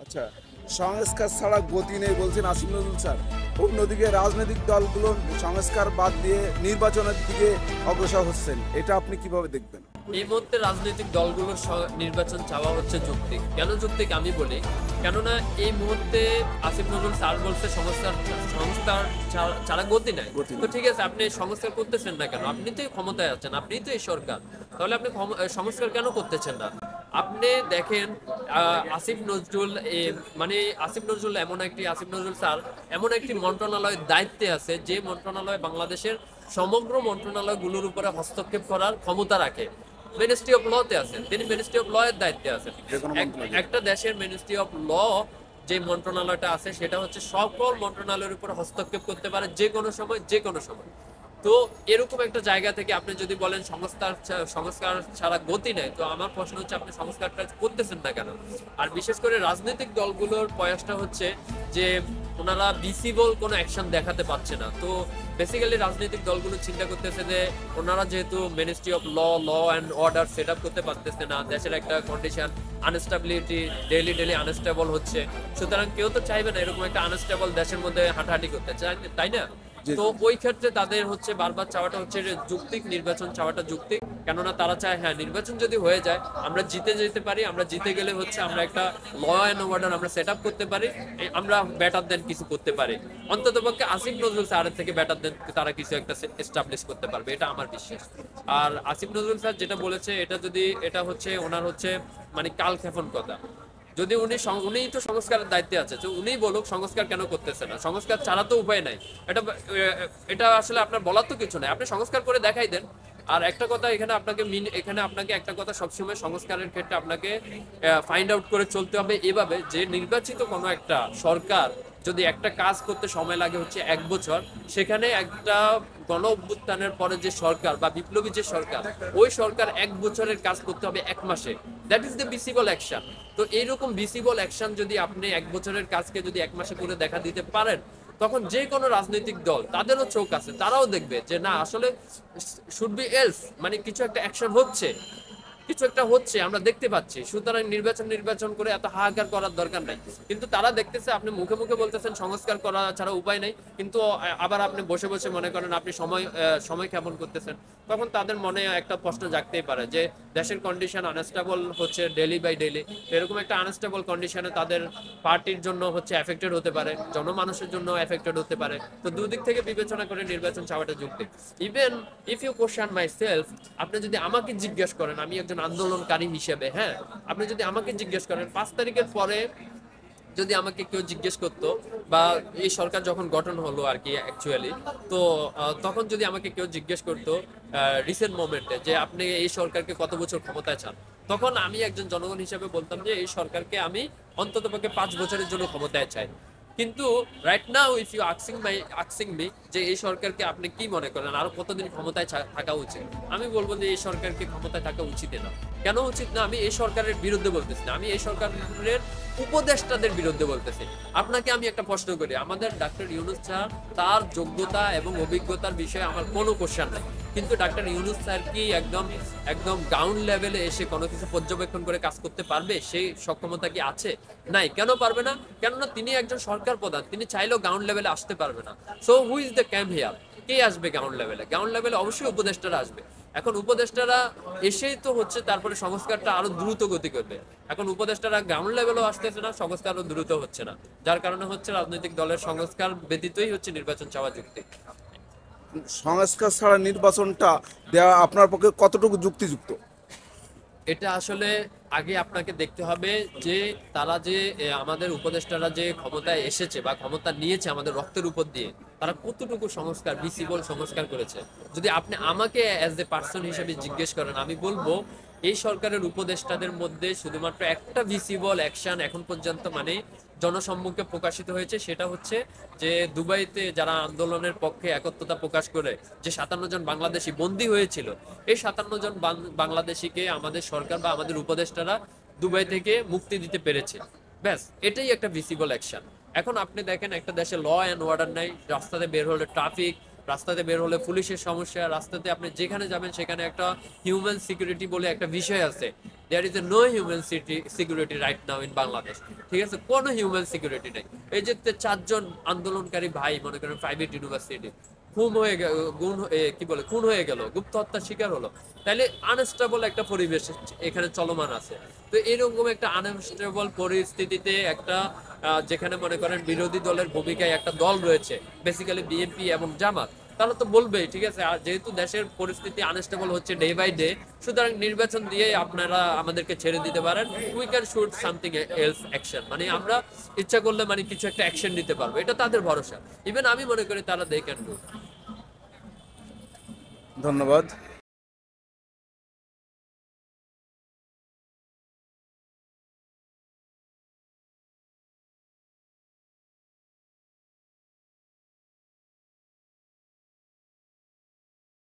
আচ্ছা, সংস্কার ছাড়া গতি নেই বলছেন আসিফ নজরুল স্যার। অন্যদিকে রাজনৈতিক দলগুলো সংস্কার বাদ দিয়ে নির্বাচনের দিকে অগ্রসর হচ্ছেন, এটা আপনি কিভাবে দেখবেন? এই মুহূর্তে রাজনৈতিক দলগুলোর নির্বাচন চাওয়া হচ্ছে যৌক্তিক। কেন যৌক্তিক আমি বলি, কেননা এই মুহূর্তে আসিফ নজরুল স্যার বলছে সংস্কার সংস্কার ছাড়া গতি নাই। তো ঠিক আছে, আপনি সংস্কার করতেছেন না কেন? আপনি তো ক্ষমতায় আছেন, আপনিই তো এই সরকার, তাহলে আপনি সংস্কার কেন করতেছেন না? আপনি দেখেন আসিফ নজরুল আসিফ নজরুল স্যার এমন একটি মন্ত্রণালয়ের দায়িত্বে আছে যে মন্ত্রণালয় বাংলাদেশের সমগ্র মন্ত্রণালয়গুলোর উপরে হস্তক্ষেপ করার ক্ষমতা রাখে। মিনিস্ট্রি অফ লতে আছেন, তিনি মিনিস্ট্রি অফ ল এর দায়িত্বে আছেন। একটা দেশের মিনিস্ট্রি অফ ল যে মন্ত্রণালয়টা আছে সেটা হচ্ছে সকল মন্ত্রণালয়ের উপর হস্তক্ষেপ করতে পারে যে কোনো সময় যে কোনো সময়। তো এরকম একটা জায়গা থেকে আপনি যদি বলেন সংস্কার ছাড়া গতি নেই, তো আমার প্রশ্ন হচ্ছে আপনি সংস্কারটা করতেছেন না কেন? আর বিশেষ করে রাজনৈতিক দলগুলোর প্রয়াসটা হচ্ছে যে ওনারা ভিসিবল কোনো অ্যাকশন দেখাতে পারছে না। তো বেসিক্যালি রাজনৈতিক দলগুলো চিন্তা করতেছে যে ওনারা যেহেতু ministry of law and order set up করতে পারতেছে না, দেশের একটা কন্ডিশন আনস্টেবিলিটি ডেলি আনস্টেবল হচ্ছে, সুতরাং কেউ তো চাইবে না এরকম একটা আনস্টেবল দেশের মধ্যে হাঁটাহাঁটি করতে চায়, তাই না? তো ওই ক্ষেত্রে তাদের হচ্ছে বারবার চাওয়াটা হচ্ছে যে যৌক্তিক নির্বাচন চাওয়াটা যৌক্তিক, কেননা তারা চায় হ্যাঁ নির্বাচন যদি হয়ে যায় আমরা জিতে যেতে পারি, আমরা জিতে গেলে হচ্ছে আমরা একটা ল অ্যান্ড অর্ডার আমরা সেট আপ করতে পারি, আমরা বেটার দেন কিছু করতে পারি, অন্ততপক্ষে আসিফ নজরুল স্যারের থেকে বেটার দেন তারা কিছু একটা এস্টাবলিশ করতে পারবে, এটা আমার বিশ্বাস। আর আসিফ নজরুল স্যার যেটা বলেছে এটা হচ্ছে ওনার হচ্ছে মানে কালক্ষেপণ কথা। যদি উনিই তো সংস্কারের দায়িত্বে আছে, তো উনিই বলুক সংস্কার কেন করতেছে না, সংস্কার ছাড়া তো উপায় নাই। এটা এটা আসলে আপনার বলার তো কিছু নাই, আপনি সংস্কার করে দেখাই দেন। আর একটা কথা এখানে আপনাকে একটা কথা সবসময় সংস্কারের ক্ষেত্রে আপনাকে ফাইন্ড আউট করে চলতে হবে এভাবে যে নির্বাচিত কোনো একটা সরকার যদি একটা কাজ করতে সময় লাগে হচ্ছে 1 বছর, সেখানে একটা গণ অভ্যুত্থানের পরে যে সরকার বা বিপ্লবী যে সরকার, ওই সরকার 1 বছরের কাজ করতে হবে 1 মাসে। That is the visible action. তো এইরকম ভিসিবল অ্যাকশন যদি আপনি 1 বছরের কাজকে যদি 1 মাসে করে দেখা দিতে পারেন, তখন যে কোনো রাজনৈতিক দল তাদেরও চোখ আছে, তারাও দেখবে যে না আসলে শুড বি এলস, মানে কিছু একটা অ্যাকশন হচ্ছে, কিছু একটা হচ্ছে আমরা দেখতে পাচ্ছি, সুতরাং নির্বাচন করে এত হাহাকার করার দরকার নাই। কিন্তু তারা দেখতেছে আপনি মুখে মুখে বলতেছেন সংস্কার করা ছাড়া উপায় নাই, কিন্তু আবার আপনি বসে বসে মনে করেন আপনি সময় ক্ষেপণ করতেছেন, তখন তাদের মনে একটা প্রশ্ন জাগতেই পারে যে দেশের কন্ডিশন আনস্টেবল হচ্ছে ডেলি বাই ডেলি। এরকম একটা আনস্টেবল কন্ডিশনে তাদের পার্টির জন্য হচ্ছে এফেক্টেড হতে পারে, জনমানুষের জন্য এফেক্টেড হতে পারে। তো দুদিক থেকে বিবেচনা করে নির্বাচন চাওয়াটা যৌক্তিক। Even if you question myself, আপনি যদি আমাকে জিজ্ঞেস করেন, আমি একজন আন্দোলনকারী হিসেবে, হ্যাঁ, আপনি যদি আমাকে জিজ্ঞেস করেন 5 তারিখের পরে যদি আমাকে কেউ জিজ্ঞেস করতো, বা এই সরকার যখন গঠন হলো আর কি অ্যাকচুয়ালি, তো তখন যদি আমাকে কেউ জিজ্ঞেস করতো রিসেন্ট মোমেন্টে যে আপনি এই সরকারকে কত বছর ক্ষমতায় চান, তখন আমি একজন জনগণ হিসেবে বলতাম যে এই সরকারকে আমি অন্ততপক্ষে 5 বছরের জন্য ক্ষমতায় চাই। কিন্তু right now if you asking me যে এই সরকারকে আপনি কি মনে করেন আরো কতদিন ক্ষমতায় থাকা উচিত, আমি বলবো যে এই সরকারকে ক্ষমতায় থাকা উচিত না। কেন উচিত না? আমি এই সরকারের বিরুদ্ধে বলতেছি না, আমি এই সরকারের উপদেষ্টাদের বিরুদ্ধে বলতেছি। আপনাকে আমি একটা প্রশ্ন করি, আমাদের ডাক্তার ইউনূস স্যার, তার যোগ্যতা এবং অভিজ্ঞতার বিষয়ে আমার কোনো কোশ্চেন নাই, কিন্তু ডাক্তার ইউনূস স্যার কি একদম একদম গ্রাউন্ড লেভেলে এসে কোনো কিছু পর্যবেক্ষণ করে কাজ করতে পারবে? সেই সক্ষমতা কি আছে? নাই। কেন পারবে না? কেননা তিনি একজন সরকার প্রধান, তিনি চাইলেও গ্রাউন্ড লেভেলে আসতে পারবে না। So who is the camp here? কে আসবে গ্রাউন্ড লেভেলে? গ্রাউন্ড লেভেলে অবশ্যই উপদেষ্টারা আসবে। এখন উপদেষ্টারা এসেই তো হচ্ছে তারপরে সংস্কারটা আরো দ্রুত গতি করবে। এখন উপদেষ্টারা গ্রাউন্ড লেভেলেও আসতেছে না, সংস্কারও দ্রুত হচ্ছে না, যার কারণে হচ্ছে রাজনৈতিক দলের সংস্কার ব্যতীতই হচ্ছে নির্বাচন চাওয়া যুক্তি। সংস্কার ছাড়া নির্বাচনটা দেওয়া আপনার পক্ষে কতটুকু যুক্তিযুক্ত? এটা আসলে আগে আপনাকে দেখতে হবে যে তারা যে আমাদের উপদেষ্টারা যে ক্ষমতায় এসেছে বা ক্ষমতা নিয়েছে আমাদের রক্তের উপর দিয়ে, তারা কতটুকু সংস্কার ভিসিবল সংস্কার করেছে। যদি আপনি আমাকে অ্যাজ এ পার্সন হিসেবে জিজ্ঞেস করেন, আমি বলবো এই সরকারের উপদেষ্টাদের মধ্যে শুধুমাত্র একটা ভিসিবল অ্যাকশন এখন পর্যন্ত মানে জনসম্মুখে প্রকাশিত হয়েছে, সেটা হচ্ছে যে দুবাইতে যারা আন্দোলনের পক্ষে একত্রতা প্রকাশ করে যে 57 জন বাংলাদেশি বন্দী হয়েছিল, এই 57 জন বাংলাদেশিকে আমাদের সরকার বা আমাদের উপদেষ্টারা দুবাই থেকে মুক্তি দিতে পেরেছে। ব্যাস, এটাই একটা ভিসিবল অ্যাকশন। এখন আপনি দেখেন একটা দেশে ল অ্যান্ড অর্ডার নাই, রাস্তাতে বের হলে ট্রাফিক, রাস্তাতে বের হলে পুলিশের সমস্যা, রাস্তাতে আপনি যেখানে যাবেন সেখানে একটা হিউম্যান সিকিউরিটি বলে একটা বিষয় আছে। There is a no human security right now in Bangladesh, ঠিক আছে? কোনো হিউম্যান সিকিউরিটি নেই। এই যে 4জন আন্দোলনকারী ভাই মনে করেন প্রাইভেট ইউনিভার্সিটি খুন হয়ে গেল, খুন হয়ে গেল, গুপ্ত হত্যার শিকার হলো, তাইলে আনস্টেবল একটা পরিবেশ এখানে চলমান আছে। তো এরকম একটা আনস্টেবল পরিস্থিতিতে একটা যেখানে মনে করেন বিরোধী দলের ভূমিকায় একটা দল রয়েছে, বেসিক্যালি বিএনপি এবং জামাত, তারা তো বলবেই ঠিক আছে, আর যেহেতু দেশের পরিস্থিতি আনস্টেবল হচ্ছে ডে বাই ডে, সুতরাং নির্বাচন দিয়ে আপনারা আমাদেরকে ছেড়ে দিতে পারেন, we can shoot something else action, মানে আমরা ইচ্ছা করলে মানে কিছু একটা অ্যাকশন নিতে পারবো, এটা তাদের ভরসা। ইভেন আমি মনে করি তারা দে ক্যান ডু। ধন্যবাদ।